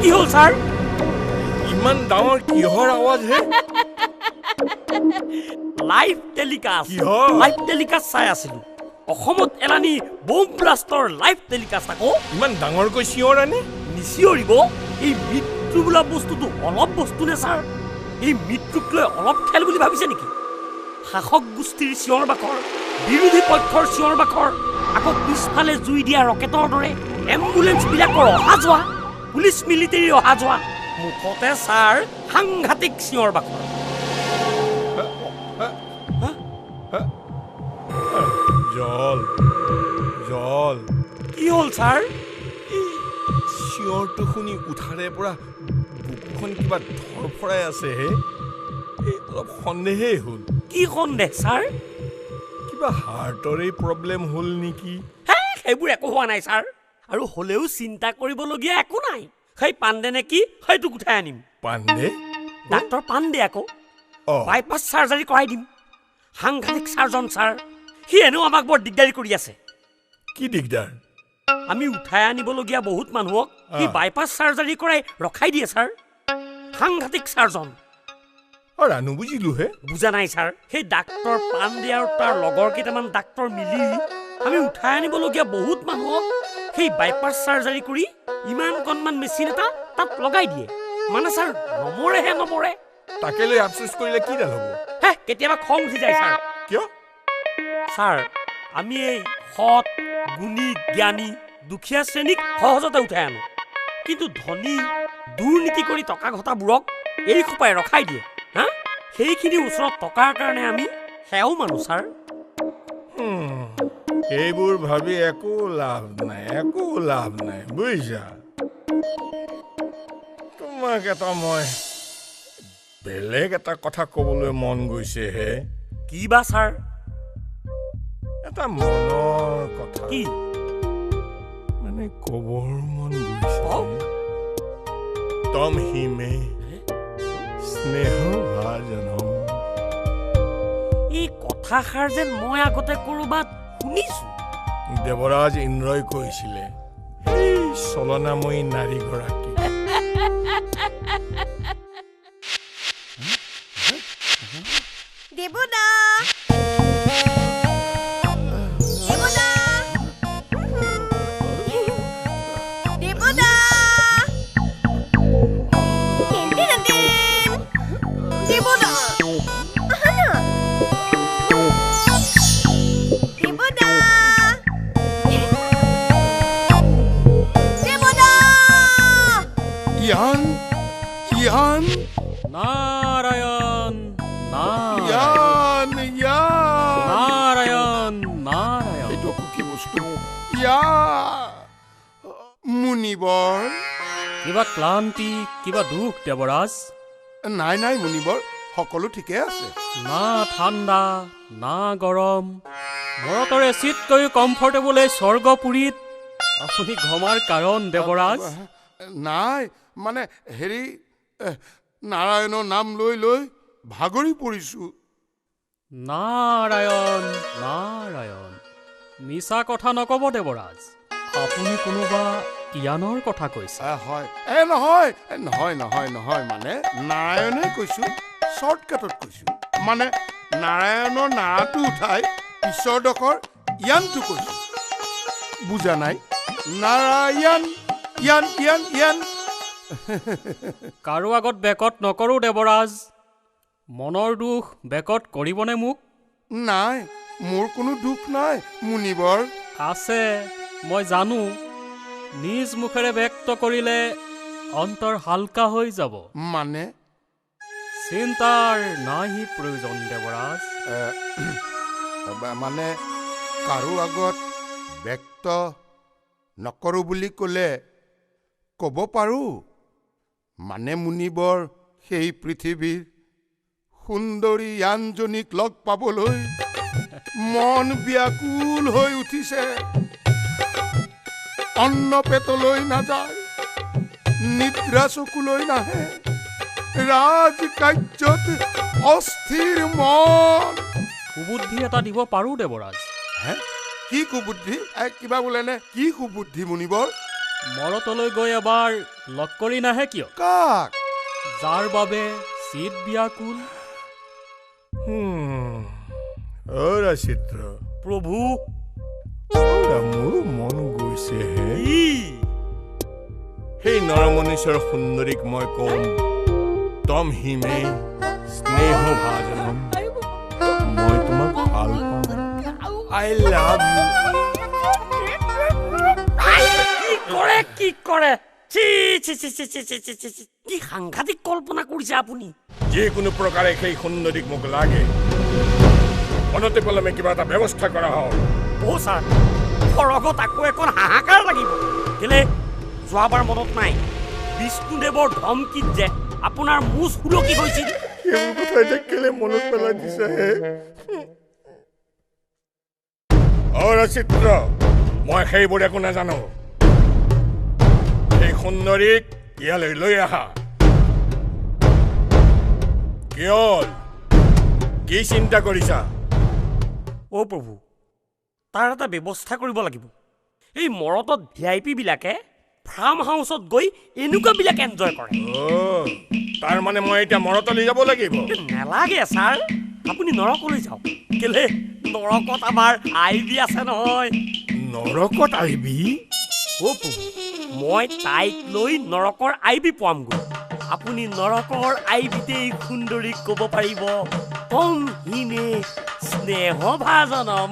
কি হ'ল ছাৰ? ইমান ডাঙৰ কিহৰ আৱাজ হে? Live telecast. কিহৰ? লাইভ টেলিকাষ্ট চাই আছিলো। অসমত এলানি বম ব্লাষ্টৰ লাইভ টেলিকাষ্ট। আকৌ ইমান ডাঙৰকৈ চিঞৰানে? নিচিঞৰিব। এই মৃত্যু বোলা বস্তুটো অলপ বস্তু নে ছাৰ? এই মৃত্যুক লৈ অলপ খেল বুলি ভাবিছে নেকি? শাসক গোষ্ঠীৰ চিঞৰ বাখৰ, বিৰোধী পক্ষৰ চিঞৰ বাখৰ, আকৌ পিছফালে জুই দিয়া ৰকেটৰ দৰে এম্বুলেঞ্চবিলাকৰ অহা যোৱা, পুলিচ মিলিটেৰীৰ অহা যোৱা, মুঠতে ছাৰ সাংঘাতিক চিঞৰ বাখৰ। জল জল কি হ'ল ছাৰ? চিঞৰটো শুনি উঠাৰে পৰা বুকুখন কিবা ধৰফৰাই আছে হে। অলপ সন্দেহেই হ'ল। কি সন্দেহ ছাৰ? কিবা হাৰ্টৰে প্ৰব্লেম হ'ল নেকি? সেইবোৰ একো হোৱা নাই ছাৰ, আৰু হ'লেও চিন্তা কৰিবলগীয়া একো নাই। সেই পাণ্ডে নে কি সেইটোক উঠাই আনিম। পাণ্ডে? ডাক্তৰ পাণ্ডে আকৌ। বাইপাছ চাৰ্জাৰী কৰাই দিম। সাংঘাতিক চাৰ্জন ছাৰ। সি এনেও আমাক বৰ দিগদাৰী কৰি আছে। কি দিগদাৰ? আমি উঠাই আনিবলগীয়া বহুত মানুহক সি বাইপাছ চাৰ্জাৰী কৰাই ৰখাই দিয়ে ছাৰ। সাংঘাতিক চাৰ্জন। ৰানু বুজিলো হে। বুজা নাই ছাৰ। সেই ডাক্তৰ পাণ্ডে আৰু তাৰ লগৰ কেইটামান ডাক্তৰ মিলি আমি উঠাই আনিবলগীয়া বহুত মানুহক সেই বাইপাছ চাৰ্জাৰী কৰি ইমানকণমান মেচিন এটা তাত লগাই দিয়ে। মানে ছাৰ নমৰেহে নমৰে। তাকে লৈ আফচোচ কৰিলে কি ডাল হ'ব? কেতিয়াবা খং উঠি যায় ছাৰ। কিয়? ছাৰ আমি এই সৎ, গুণী, জ্ঞানী, দুখীয়া শ্ৰেণীক সহজতে উঠাই আনো, কিন্তু ধনী দুৰ্নীতি কৰি টকা ঘটাবোৰক এই সোপাই ৰখাই দিয়ে। সেইখিনি ওচৰত টকাৰ কাৰণে আমি সেয়াও মানো ছাৰ। এইবোৰ ভাবি একো লাভ নাই বুজিছা। তোমাক এটা মই বেলেগ এটা কথা ক'বলৈ মন গৈছে হে। কি বা ছাৰ? এটা মনৰ কথা। কি? মানে ক'বৰ মন গৈছে। তম হি মে স্নেহ ভাজনম। এই কথাষাৰ যেন মই আগতে ক'ৰবাত শুনিছো। দেৱৰাজ ইন্দ্ৰই কৈছিলে এই চলনাময়ী নাৰীগৰাকী। দেৱদা নাৰায়ণ এইটো কি বস্তু? মুনিবৰ, কিবা ক্লান্তি, কিবা দুখ দেৱৰাজ? নাই মুনিবৰ, সকলো ঠিকে আছে। না ঠাণ্ডা না গৰম, ভৰতৰে চিতকৈ কমফৰ্টেবল এই স্বৰ্গপুৰীত আপুনি ঘমাৰ কাৰণ দেৱৰাজ? নাই মানে হেৰি, নাৰায়ণৰ নাম লৈ লৈ ভাগৰি পৰিছো। নাৰায়ণ মিছা কথা নকব দেৱৰাজ। আপুনি কোনোবা জ্ঞানৰ কথা কৈছে? হয় নহয় মানে নাৰায়ণে কৈছো, শ্বৰ্টকাটত কৈছো। মানে নাৰায়ণৰ নাৰাটো উঠাই ঈশ্বৰডোখৰ য়ানটো কৈছো। বুজা নাই? নাৰায়ণ ইয়ান। কাৰো আগত বেকত নকৰো দেৱৰাজ। মনৰ দুখ বেকত কৰিবনে মোক? নাই, মোৰ কোনো দুখ নাই মুনিবৰ। আছে, মই জানো। নিজ মুখেৰে ব্যক্ত কৰিলে অন্তৰ হালকা হৈ যাব। মানে চিন্তাৰ নাহি প্ৰয়োজন দেৱৰাজ। মানে কাৰো আগত ব্যক্ত নকৰো বুলি ক'লে ক'ব পাৰো। মানে মুনিবৰ, সেই পৃথিৱীৰ সুন্দৰী আনজনীক লগ পাবলৈ মন ব্যাকুল হৈ উঠিছে। অন্ন পেটলৈ নাযায়, নিদ্ৰা চকুলৈ নাহে, ৰাজ কাৰ্যত অস্থিৰ মন। সুবুদ্ধি এটা দিব পাৰো দেৱৰাজ। কি কুবুদ্ধি কিবা বোলে নে কি কুবুদ্ধি মুনিবৰ মৰতলৈ গৈ এবাৰ লগ কৰি নাহে কিয় কাক যাৰ বাবে চিত ব্যাকুল অৰা চিত্ৰ প্ৰভু মোৰ মন গৈছেহে ই সেই নৰমনীশ্বৰ সুন্দৰীক মই কম তম হিমে স্নেহ ভাজনম মই তোমাক ভাল পাওঁ আই লাভ ইউ কি কৰে C C C C C C C C C কি সাংঘাতিক কল্পনা কৰিছে আপুনি যিকোনো প্ৰকাৰে সেই সুন্দৰীক মোক লাগে অনতি পলমে কিবা এটা ব্যৱস্থা কৰা হওক অ' ছাৰ সৰগত আকৌ এখন হাহাকাৰ লাগিব কেলে যোৱাবাৰ মনত নাই বিষ্ণুদেৱৰ ধমকিত যে আপোনাৰ মুজ সুলকি হৈছিল সেইবোৰ কথা এতিয়া কেলে মনত পেলাই দিছে হে অৰা চিত্ৰ মই সেইবোৰ একো নাজানো সেই সুন্দৰীক ইয়ালৈ লৈ আহা কিয় কি চিন্তা কৰিছা অ' প্ৰভু তাৰ এটা ব্যৱস্থা কৰিব লাগিব এই মৰতত VIP বিলাকে ফাৰ্ম হাউচত গৈ এনেকুৱাবিলাক এনজয় কৰে তাৰ মানে মই এতিয়া মৰতলৈ যাব লাগিব নেলাগে ছাৰ আপুনি নৰকলৈ যাওক কেলে নৰকত আমাৰ আইবি আছে নহয় নৰকত আহিবি অ' প্ৰভু মই তাইক লৈ নৰকৰ আইবি পোৱামগৈ আপুনি নৰকৰ আইবিতেই সুন্দৰীক ক'ব পাৰিব তম হিমে স্নেহ ভাজনম